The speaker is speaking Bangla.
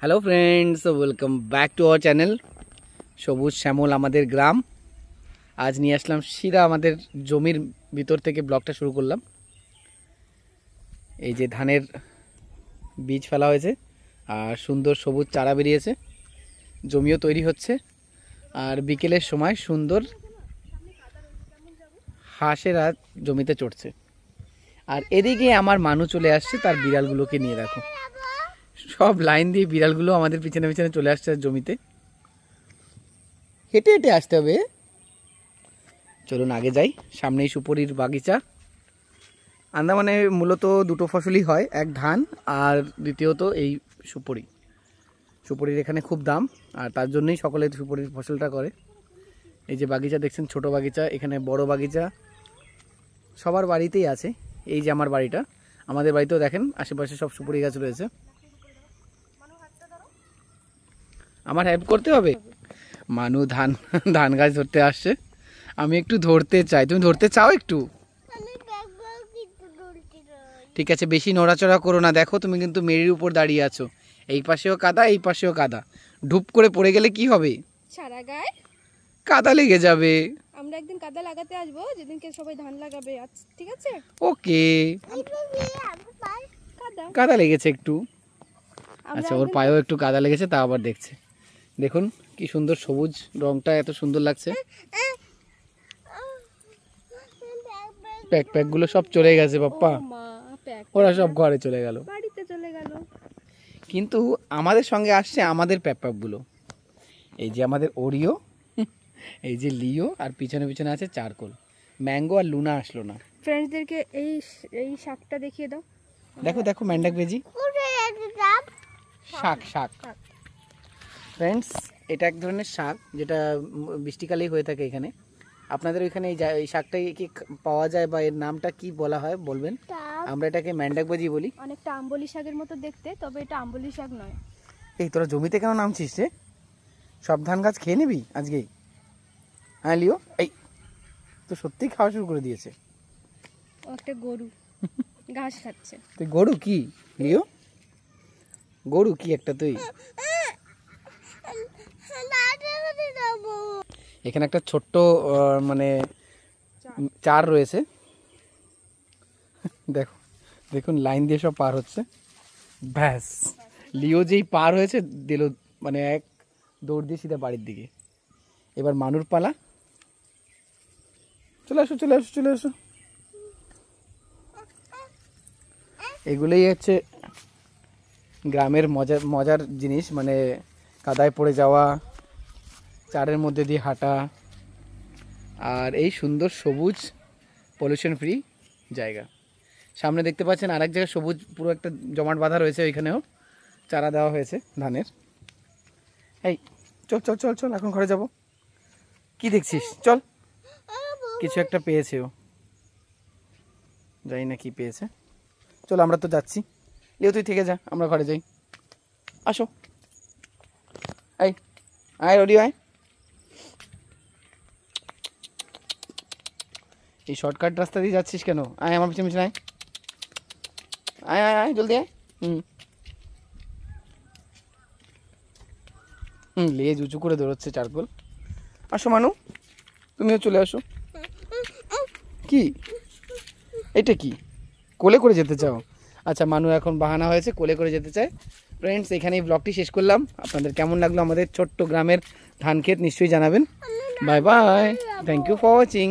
Hello friends, welcome back to our channel সবুজ শ্যামল আমাদের গ্রাম। আজ নিয়ে আসলাম সিরা আমাদের জমির ভিতর থেকে ব্লগটা শুরু করলাম। এই যে ধানের বীজ ফেলা হয়েছে আর সুন্দর সবুজ চারা বেরিয়েছে, জমিও তৈরি হচ্ছে। আর বিকেলের সময় সুন্দর হাঁসেরা জমিতে চড়ছে। আর এদিকে আমার মানু চলে আসছে তার বিড়ালগুলোকে নিয়ে। দেখো, সব লাইন দিয়ে বিড়ালগুলো আমাদের পিছনে পিছনে চলে আসছে জমিতে। হেঁটে হেঁটে আসতে হবে। চলুন আগে যাই। সামনেই সুপুরির বাগিচা। আন্দামানে মূলত দুটো ফসলই হয়, এক ধান আর দ্বিতীয়ত এই সুপুরি। সুপুরির এখানে খুব দাম আর তার জন্যই সকলে সুপুরির ফসলটা করে। এই যে বাগিচা দেখছেন, ছোট বাগিচা, এখানে বড় বাগিচা সবার বাড়িতেই আছে। এই যে আমার বাড়িটা, আমাদের বাড়িতেও দেখেন আশেপাশে সব সুপুরি গাছ রয়েছে। আমার হেল্প করতে হবে। মানু ধান গাছ ধরতে আসছে, আমি একটু ধরতে চাই। তুমি ধরতে চাও একটু? ঠিক আছে, বেশি নড়াচড়া করো না। দেখো তুমি কিন্তু মেরির উপর দাঁড়িয়ে আছো, এই পাশেও কাদা এই পাশেও কাদা। ডুব করে পড়ে গেলে কি হবে? সারা গায়ে কাদা লেগে যাবে। আমরা একদিন কাদা লাগাতে আসবো, যেদিনকে সবাই ধান লাগাবে। ঠিক আছে, ওকে। কাদা লেগেছে একটু। আচ্ছা, ওর পায়েও একটু কাদা লেগেছে, তা আবার দেখছে। দেখুন কি সুন্দর সবুজ, রংটা এত সুন্দর লাগছে। প্যাক গুলো সব চলে গেছে পাপ্পা, ওরা সব ঘরে চলে গেল, বাড়িতে চলে গেল। কিন্তু আমাদের সঙ্গে আসছে আমাদের প্যাক গুলো। এই যে আমাদের ওরিও, এই যে লিও, আর পিছনে পিছনে আছে চারকোল। ম্যাঙ্গো আর লুনা আসলো না। ফ্রেন্ডসদেরকে এই শাকটা দেখিয়ে দাও। দেখো দেখো, ম্যান্ডাক ভেজি শাক। শাক ফ্রেন্ডস, এটা এক ধরনের শাক যেটা বৃষ্টিকালেই হয়ে থাকে এখানে। আপনাদের ওইখানে এই শাকটা কি পাওয়া যায় বা এর নামটা কি বলা হয় বলবেন? আমরা এটাকে ম্যান্ডাক ভাজি বলি। অনেকটা আম্বলি শাকের মতো দেখতে, তবে এটা আম্বলি শাক নয়। এই তোরা জমিতে কেন নামছিস রে? সব ধান গাছ খেয়ে নিবি আজকেই? হ্যাঁ লিও, এই তো সত্যিই খাওয়া শুরু করে দিয়েছে। ও একটা গরু, ঘাস খাচ্ছে। তুই গরু কি লিও? গরু কি একটা তুই? এখানে একটা ছোট্ট মানে চার রয়েছে। দেখো, দেখুন লাইন দিয়ে সব পার হচ্ছে। ব্যাস, লিও যেই পার হয়েছে দিল, মানে এক দৌড় দিয়ে সিধা বাড়ির দিকে। এবার মানুর পালা। চলে আসো চলে আসো চলে আসো। এগুলোই হচ্ছে গ্রামের মজার জিনিস, মানে কাদায় পড়ে যাওয়া, চারের মধ্যে দিয়ে হাঁটা, আর এই সুন্দর সবুজ পলিউশন ফ্রি জায়গা। সামনে দেখতে পাচ্ছেন আরেক জায়গায় সবুজ পুরো একটা জমাট বাঁধা রয়েছে, ওইখানেও চারা দেওয়া হয়েছে ধানের। এই চল চল চল চল, এখন ঘরে যাব। কি দেখছিস? চল, কিছু একটা পেয়েছে ও, জানি না কি পেয়েছে। চল, আমরা তো যাচ্ছি। লিও তুই থেকে যা, আমরা ঘরে যাই। আসো, আয় আয় রেডি আয়। এই শর্টকাট রাস্তা দিয়ে যাচ্ছিস কেন? আয় আমার পিছনে পিছনে আয়, আয় আয় আয় জলদি আয়। লেজ উঁচু করে দৌড়চ্ছে চারকোল। আসো মানু, তুমিও চলে আসো। কি এটা? কি কোলে করে যেতে চাও? আচ্ছা, মানু এখন বাহানা হয়েছে, কোলে করে যেতে চায়। ফ্রেন্ডস, এখানেই ব্লগটি শেষ করলাম। আপনাদের কেমন লাগলো আমাদের ছোট্ট গ্রামের ধান ক্ষেত নিশ্চয়ই জানাবেন। Bye bye, thank you for watching.